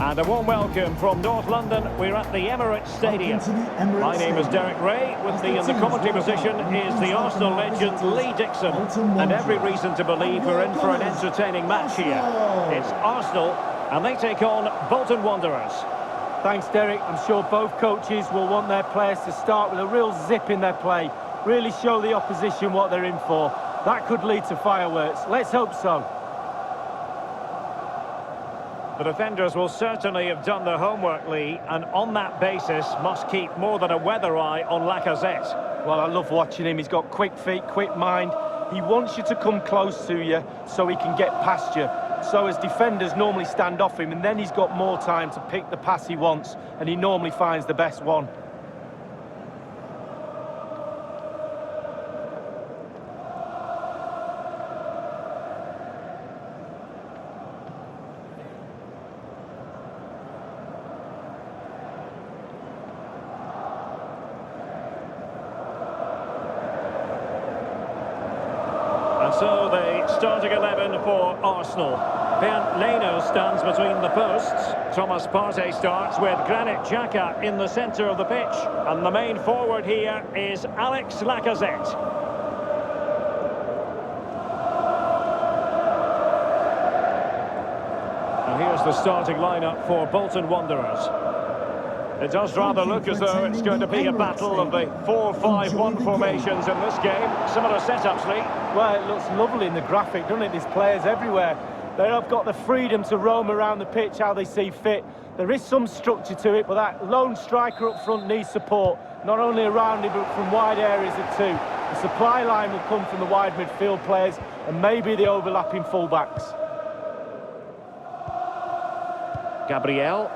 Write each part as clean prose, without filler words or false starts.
And a warm welcome from North London. We're at the Emirates Stadium. My name is Derek Ray. With me in the commentary position is the Arsenal legend Lee Dixon. And every reason to believe we're in for an entertaining match here. It's Arsenal, and they take on Bolton Wanderers. Thanks, Derek. I'm sure both coaches will want their players to start with a real zip in their play. Really show the opposition what they're in for. That could lead to fireworks. Let's hope so. The defenders will certainly have done their homework, Lee, and on that basis must keep more than a weather eye on Lacazette. Well, I love watching him. He's got quick feet, quick mind. He wants you to come close to you so he can get past you. So as defenders normally stand off him, and then he's got more time to pick the pass he wants, and he normally finds the best one. And so the starting 11 for Arsenal. Fiendly stands between the posts. Thomas Partey starts with Granit Xhaka in the centre of the pitch. And the main forward here is Alex Lacazette. And here's the starting lineup for Bolton Wanderers. It does rather look as though it's going to be a battle of the 4-5-1 formations in this game. Similar setups, Lee. Well, it looks lovely in the graphic, doesn't it? There's players everywhere. They've got the freedom to roam around the pitch how they see fit. There is some structure to it, but that lone striker up front needs support, not only around him, but from wide areas too. The supply line will come from the wide midfield players and maybe the overlapping fullbacks. Gabriel.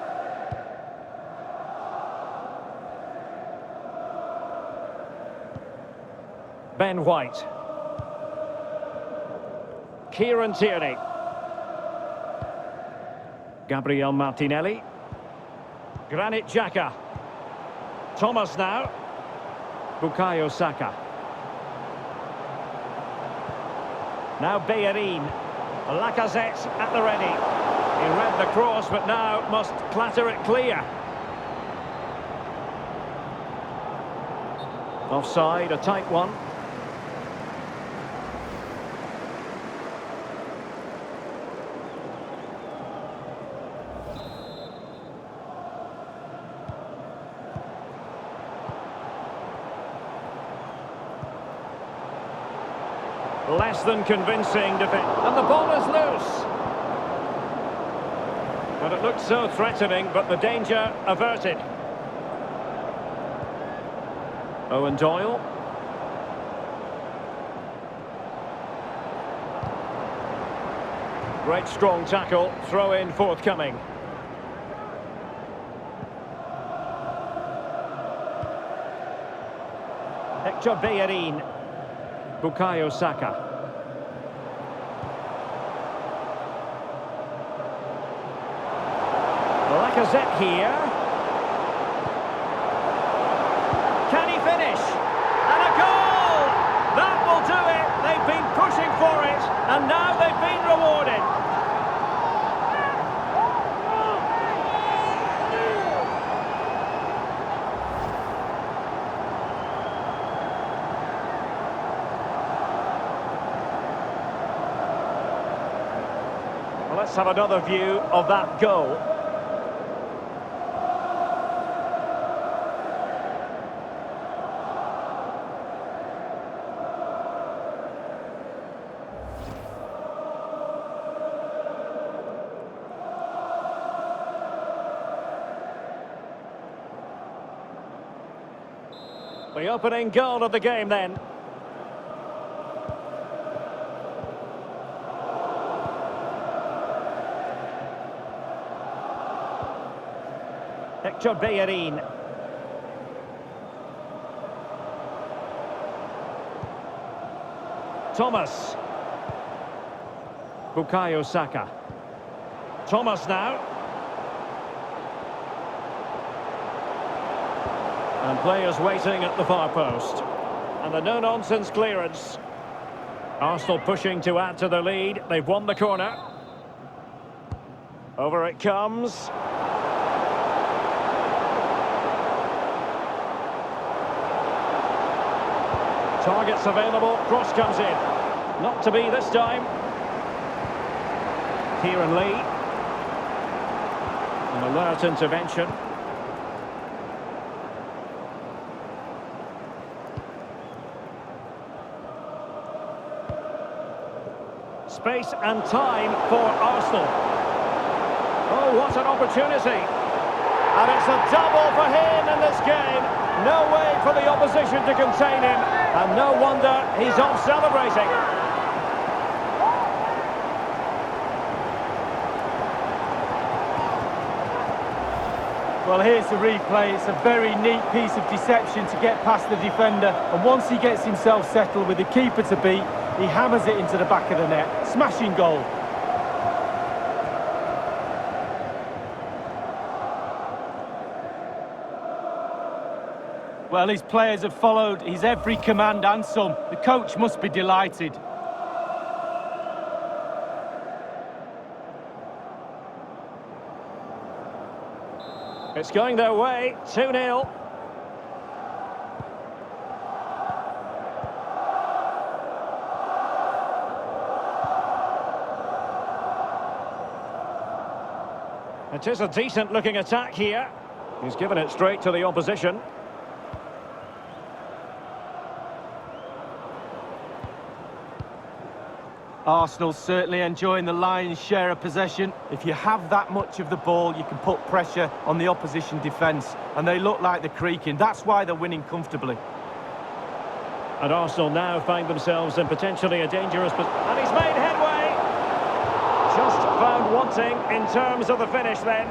Ben White. Kieran Tierney. Gabriel Martinelli. Granit Xhaka. Thomas now. Bukayo Saka. Now Bellerin. Lacazette at the ready. He read the cross, but now must clatter it clear. Offside, a tight one. Less than convincing defense. And the ball is loose. But it looked so threatening, but the danger averted. Owen Doyle. Great strong tackle, throw in forthcoming. Hector Bellerin. Bukayo Saka. Lacazette here. Can he finish? And a goal! That will do it. They've been pushing for it, and now they've been rewarded. Well, let's have another view of that goal. The opening goal of the game then. Hector Bellerin. Thomas. Bukayo Saka. Thomas now. And players waiting at the far post. And a no-nonsense clearance. Arsenal pushing to add to the lead. They've won the corner. Over it comes. Targets available, cross comes in. Not to be this time. Kieran Lee. An alert intervention. Space and time for Arsenal. Oh, what an opportunity. And it's a double for him in this game. No way for the opposition to contain him. And no wonder he's off celebrating. Well, here's the replay. It's a very neat piece of deception to get past the defender. And once he gets himself settled with the keeper to beat, he hammers it into the back of the net. Smashing goal. Well, his players have followed his every command and some. The coach must be delighted. It's going their way, 2-0. It is a decent-looking attack here. He's given it straight to the opposition. Arsenal certainly enjoying the lion's share of possession. If you have that much of the ball, you can put pressure on the opposition defence. And they look like they're creaking. That's why they're winning comfortably. And Arsenal now find themselves in potentially a dangerous position. And he's made headway! Just found wanting in terms of the finish then.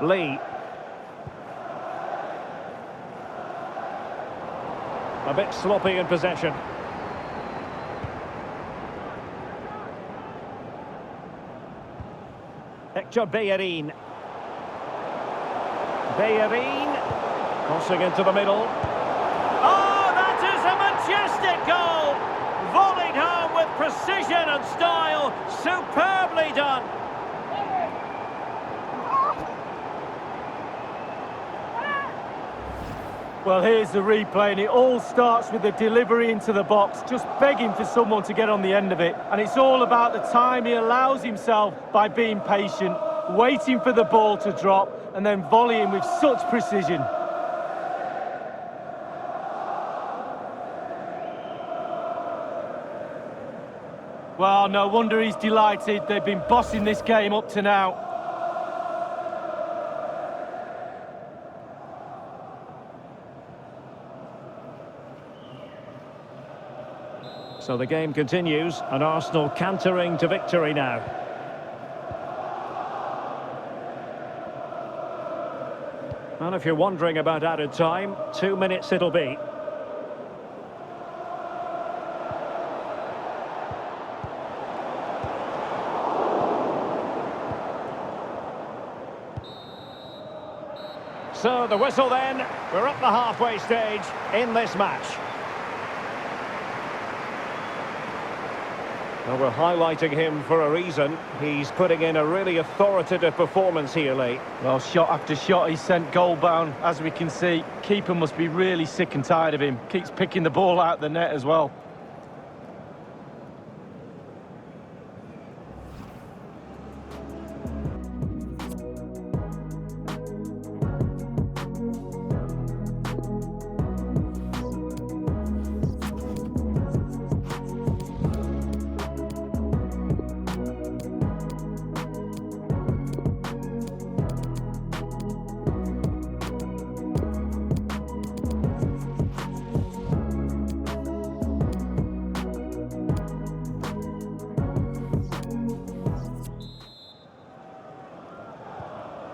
Lee. A bit sloppy in possession. Hector Bellerin. Bellerin. Crossing into the middle. Oh, that is a majestic goal! Volleyed home with precision and style. Superbly done. Well, here's the replay, and it all starts with the delivery into the box, just begging for someone to get on the end of it. And it's all about the time he allows himself by being patient, waiting for the ball to drop, and then volleying with such precision. Well, no wonder he's delighted. They've been bossing this game up to now. So the game continues, and Arsenal cantering to victory now. And if you're wondering about added time, 2 minutes it'll be. So the whistle then, we're at the halfway stage in this match. Well, we're highlighting him for a reason. He's putting in a really authoritative performance here, Lee. Well, shot after shot, he's sent goal-bound, as we can see. Keeper must be really sick and tired of him. Keeps picking the ball out of the net as well.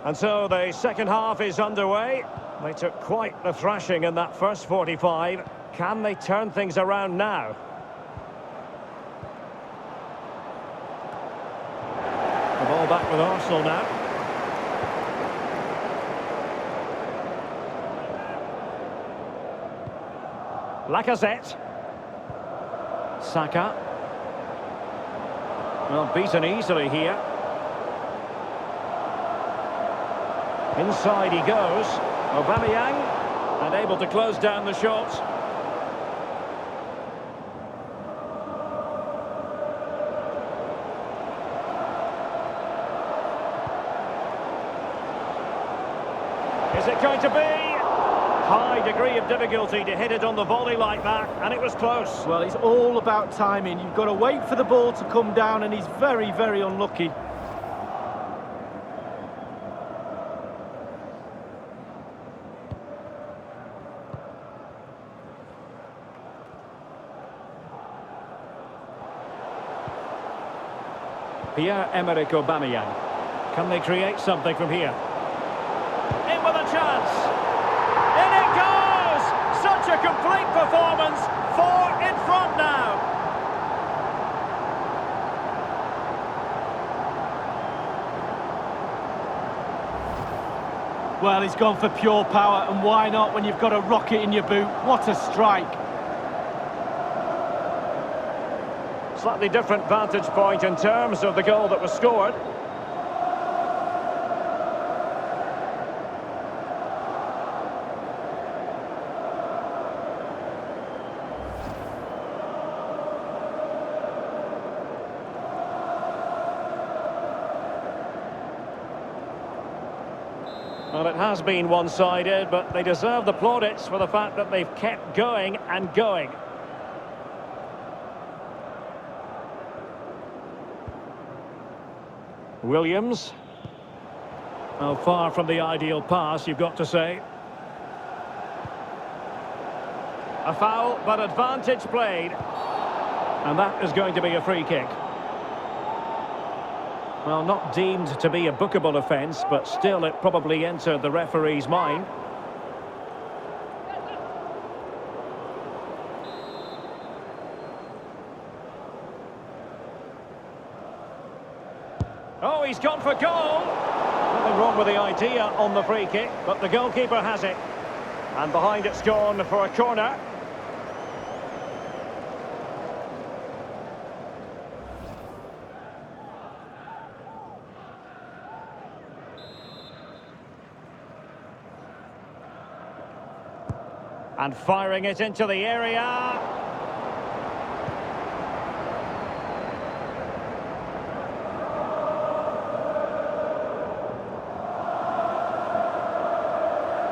And so the second half is underway. They took quite the thrashing in that first 45. Can they turn things around now? The ball back with Arsenal now. Lacazette. Saka. Well, beaten easily here. Inside he goes. Aubameyang, and able to close down the shot. Is it going to be? High degree of difficulty to hit it on the volley like that, and it was close. Well, it's all about timing. You've got to wait for the ball to come down, and he's very, very unlucky. Pierre-Emerick Aubameyang. Can they create something from here? In with a chance. In it goes! Such a complete performance. 4 in front now. Well, he's gone for pure power, and why not when you've got a rocket in your boot? What a strike. Slightly different vantage point in terms of the goal that was scored. Well, it has been one-sided, but they deserve the plaudits for the fact that they've kept going and going. Williams. Well, far from the ideal pass, you've got to say. A foul, but advantage played. And that is going to be a free kick. Well, not deemed to be a bookable offence, but still it probably entered the referee's mind. Oh, he's gone for goal! Nothing wrong with the idea on the free kick, but the goalkeeper has it. And behind it's gone for a corner. And firing it into the area.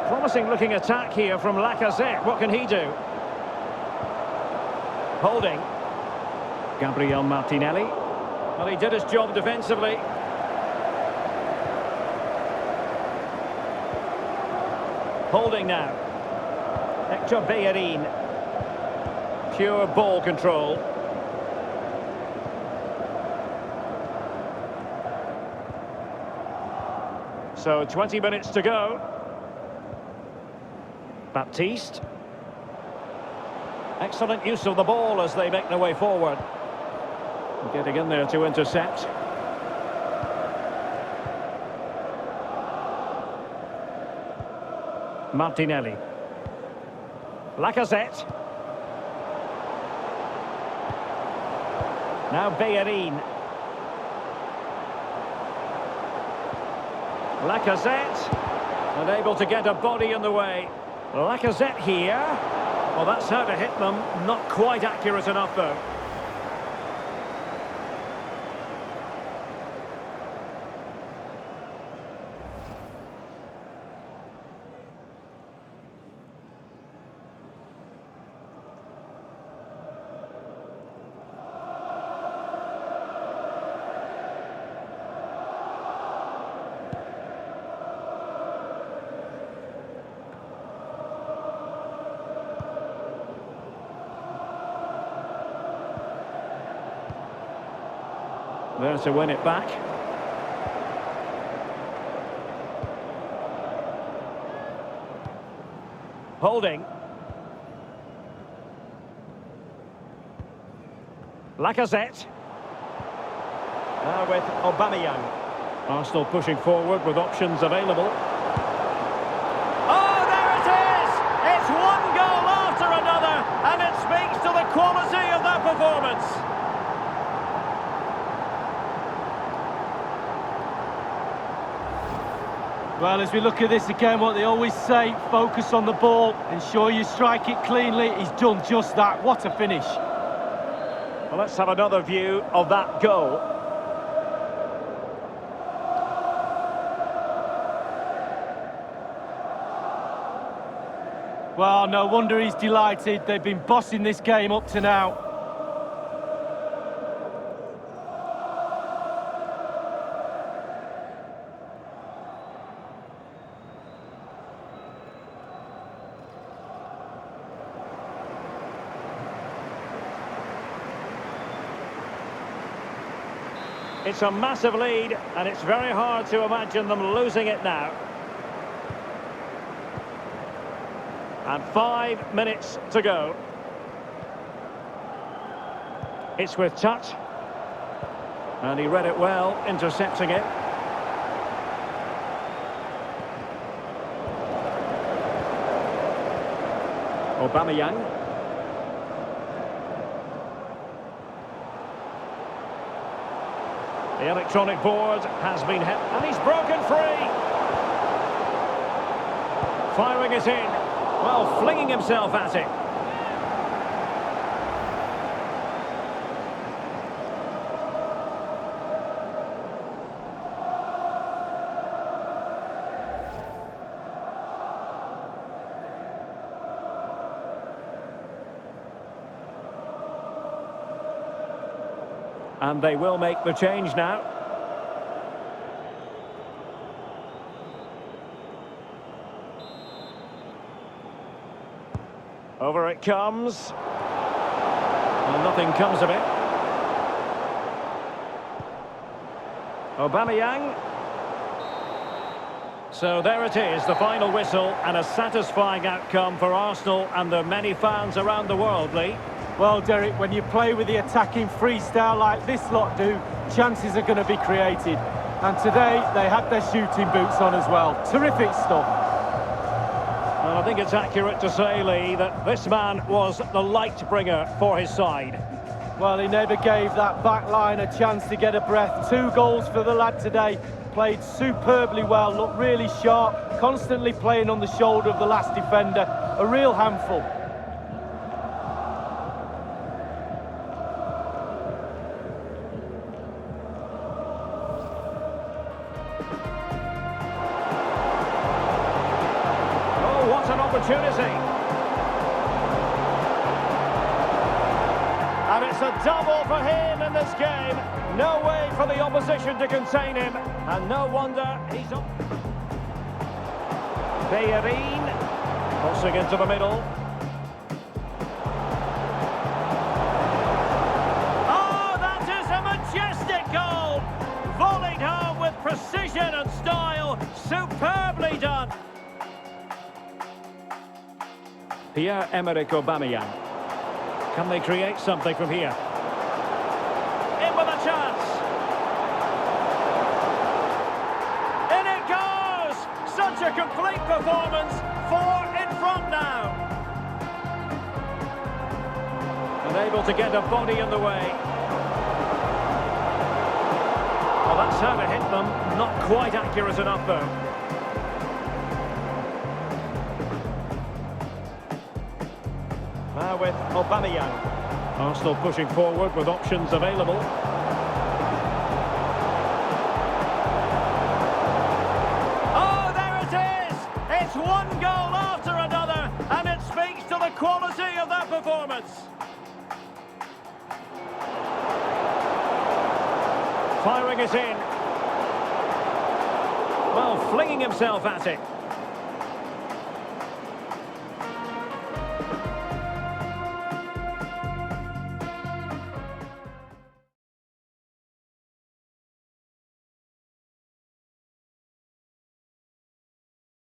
Promising looking attack here from Lacazette. What can he do? Holding. Gabriel Martinelli. Well, he did his job defensively. Holding now. Hector Bellerin. Pure ball control. So 20 minutes to go. Baptiste. Excellent use of the ball as they make their way forward. Getting in there to intercept. Martinelli. Lacazette. Now Bellerin. Lacazette. Unable to get a body in the way. Lacazette here. Well, that's how to hit them. Not quite accurate enough, though. There to win it back. Holding. Lacazette. Now with Aubameyang. Arsenal pushing forward with options available. Oh, there it is! It's one goal after another, and Well, as we look at this again, what they always say, focus on the ball, ensure you strike it cleanly. He's done just that. What a finish. Well, let's have another view of that goal. Well, no wonder he's delighted. They've been bossing this game up to now. It's a massive lead, and it's very hard to imagine them losing it now. And 5 minutes to go. It's with touch. And he read it well, intercepting it. Aubameyang. The electronic board has been hit, and he's broken free. Firing it in. Well, flinging himself at it. And they will make the change now. Over it comes. And nothing comes of it. Aubameyang. So there it is, the final whistle, and a satisfying outcome for Arsenal and their many fans around the world, Lee. Well, Derek, when you play with the attacking freestyle like this lot do, chances are going to be created. And today, they had their shooting boots on as well. Terrific stuff. Well, I think it's accurate to say, Lee, that this man was the light bringer for his side. Well, he never gave that back line a chance to get a breath. 2 goals for the lad today. Played superbly well, looked really sharp, constantly playing on the shoulder of the last defender. A real handful. An opportunity. And it's a double for him in this game. No way for the opposition to contain him. And no wonder he's up. Bellerin crossing into the middle. Oh, that is a majestic goal. Volleyed home with precision and style. Superbly done. Pierre-Emerick Aubameyang. Can they create something from here? In with a chance. In it goes! Such a complete performance. 4 in front now. And able to get a body in the way. Well, that's how to hit them. Not quite accurate enough, though. Now with Aubameyang. Arsenal pushing forward with options available. Oh, there it is! It's one goal after another, and it speaks to the quality of that performance. Firing it in. Well, flinging himself at it.